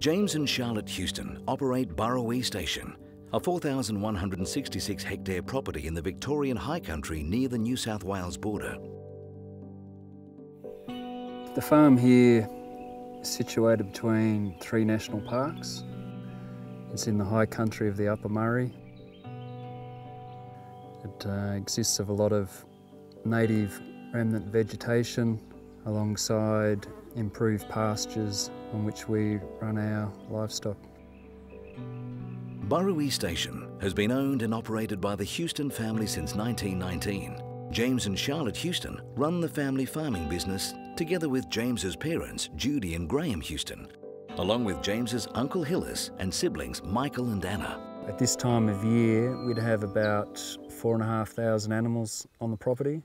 James and Charlotte Houston operate Burrawee Station, a 4,166 hectare property in the Victorian High Country near the New South Wales border. The farm here is situated between 3 national parks. It's in the high country of the Upper Murray. It exists of a lot of native remnant vegetation alongside improved pastures on which we run our livestock. Burrawee Station has been owned and operated by the Houston family since 1919. James and Charlotte Houston run the family farming business together with James's parents, Judy and Graham Houston, along with James's uncle Hillis and siblings Michael and Anna. At this time of year, we'd have about 4,500 animals on the property.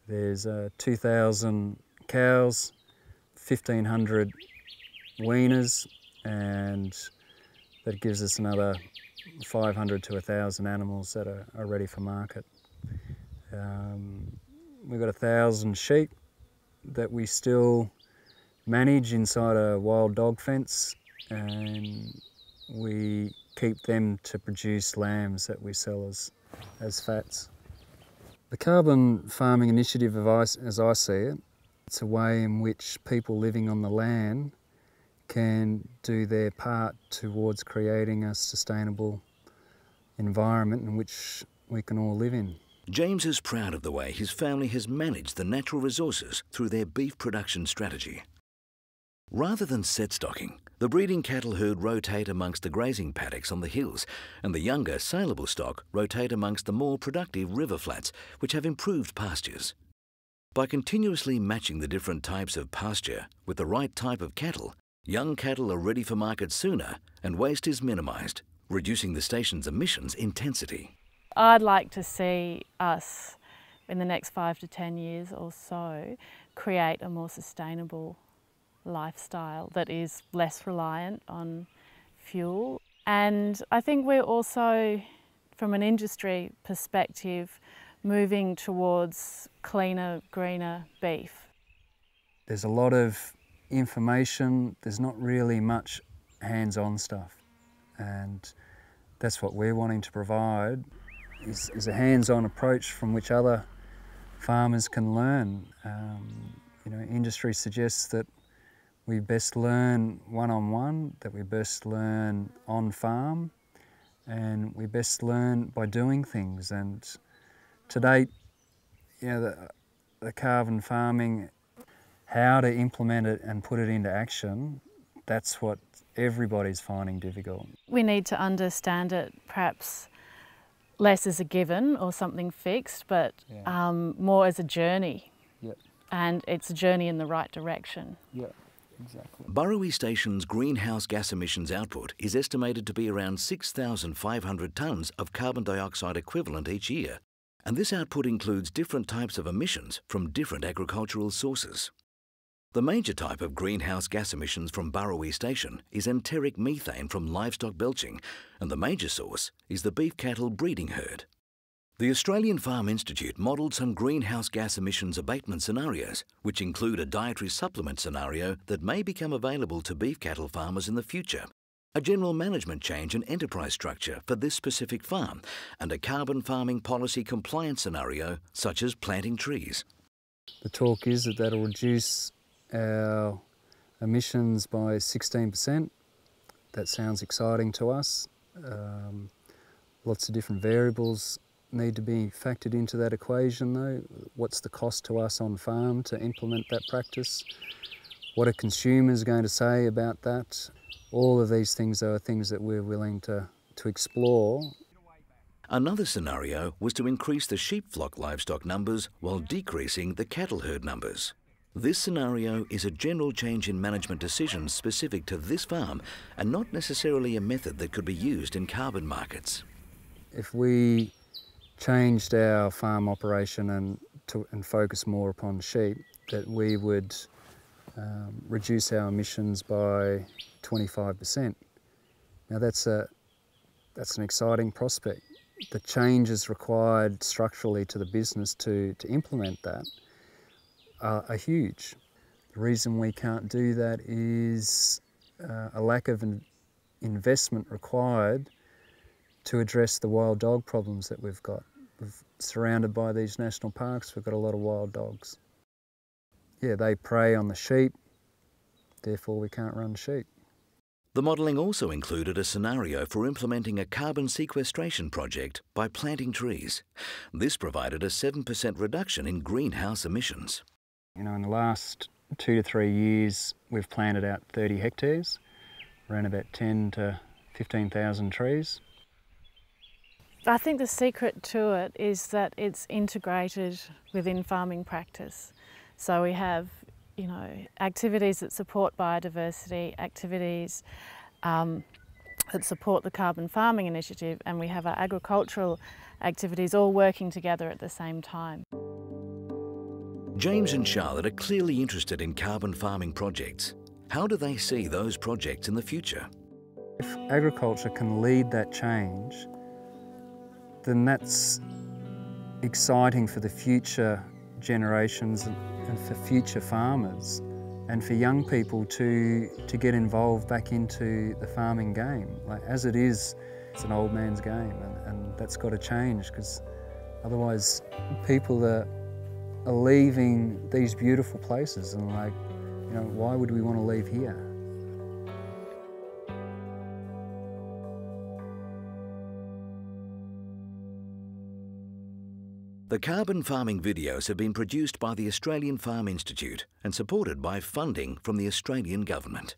There's 2,000 cows, 1,500 weaners, and that gives us another 500 to 1,000 animals that are ready for market. We've got 1,000 sheep that we still manage inside a wild dog fence, and we keep them to produce lambs that we sell as fats. The carbon farming initiative, as I see it, it's a way in which people living on the land can do their part towards creating a sustainable environment in which we can all live in. James is proud of the way his family has managed the natural resources through their beef production strategy. Rather than set stocking, the breeding cattle herd rotate amongst the grazing paddocks on the hills, and the younger saleable stock rotate amongst the more productive river flats, which have improved pastures. By continuously matching the different types of pasture with the right type of cattle, young cattle are ready for market sooner and waste is minimised, reducing the station's emissions intensity. I'd like to see us, in the next 5 to 10 years or so, create a more sustainable lifestyle that is less reliant on fuel. And I think we're also, from an industry perspective, moving towards cleaner, greener beef. There's a lot of information, there's not really much hands-on stuff, and that's what we're wanting to provide, is a hands-on approach from which other farmers can learn. Industry suggests that we best learn one-on-one, that we best learn on-farm, and we best learn by doing things. And to date, the carbon farming, how to implement it and put it into action, that's what everybody's finding difficult. We need to understand it perhaps less as a given or something fixed, but more as a journey. Yep. And it's a journey in the right direction. Yeah, exactly. Burrawee Station's greenhouse gas emissions output is estimated to be around 6,500 tonnes of carbon dioxide equivalent each year, and this output includes different types of emissions from different agricultural sources. The major type of greenhouse gas emissions from Burrawee Station is enteric methane from livestock belching, and the major source is the beef cattle breeding herd. The Australian Farm Institute modelled some greenhouse gas emissions abatement scenarios, which include a dietary supplement scenario that may become available to beef cattle farmers in the future, a general management change and enterprise structure for this specific farm, and a carbon farming policy compliance scenario such as planting trees. The talk is that that'll reduce our emissions by 16%. That sounds exciting to us. Lots of different variables need to be factored into that equation though. What's the cost to us on farm to implement that practice? What are consumers going to say about that? All of these things are things that we're willing to explore. Another scenario was to increase the sheep flock livestock numbers while decreasing the cattle herd numbers. This scenario is a general change in management decisions specific to this farm and not necessarily a method that could be used in carbon markets. If we changed our farm operation and focus more upon sheep, that we would reduce our emissions by 25%. Now that's an exciting prospect. The changes required structurally to the business to implement that are huge. The reason we can't do that is a lack of investment required to address the wild dog problems that we've got. We're surrounded by these national parks, we've got a lot of wild dogs. Yeah, they prey on the sheep, therefore we can't run sheep. The modelling also included a scenario for implementing a carbon sequestration project by planting trees. This provided a 7% reduction in greenhouse emissions. You know, in the last 2 to 3 years, we've planted out 30 hectares, around about 10 to 15,000 trees. I think the secret to it is that it's integrated within farming practice. So we have, you know, activities that support biodiversity, activities that support the carbon farming initiative, and we have our agricultural activities all working together at the same time. James and Charlotte are clearly interested in carbon farming projects. How do they see those projects in the future? If agriculture can lead that change, then that's exciting for the future generations and for future farmers and for young people to get involved back into the farming game. Like, as it is, it's an old man's game, and that's got to change, because otherwise people are leaving these beautiful places, and like, you know, why would we want to leave here? The carbon farming videos have been produced by the Australian Farm Institute and supported by funding from the Australian Government.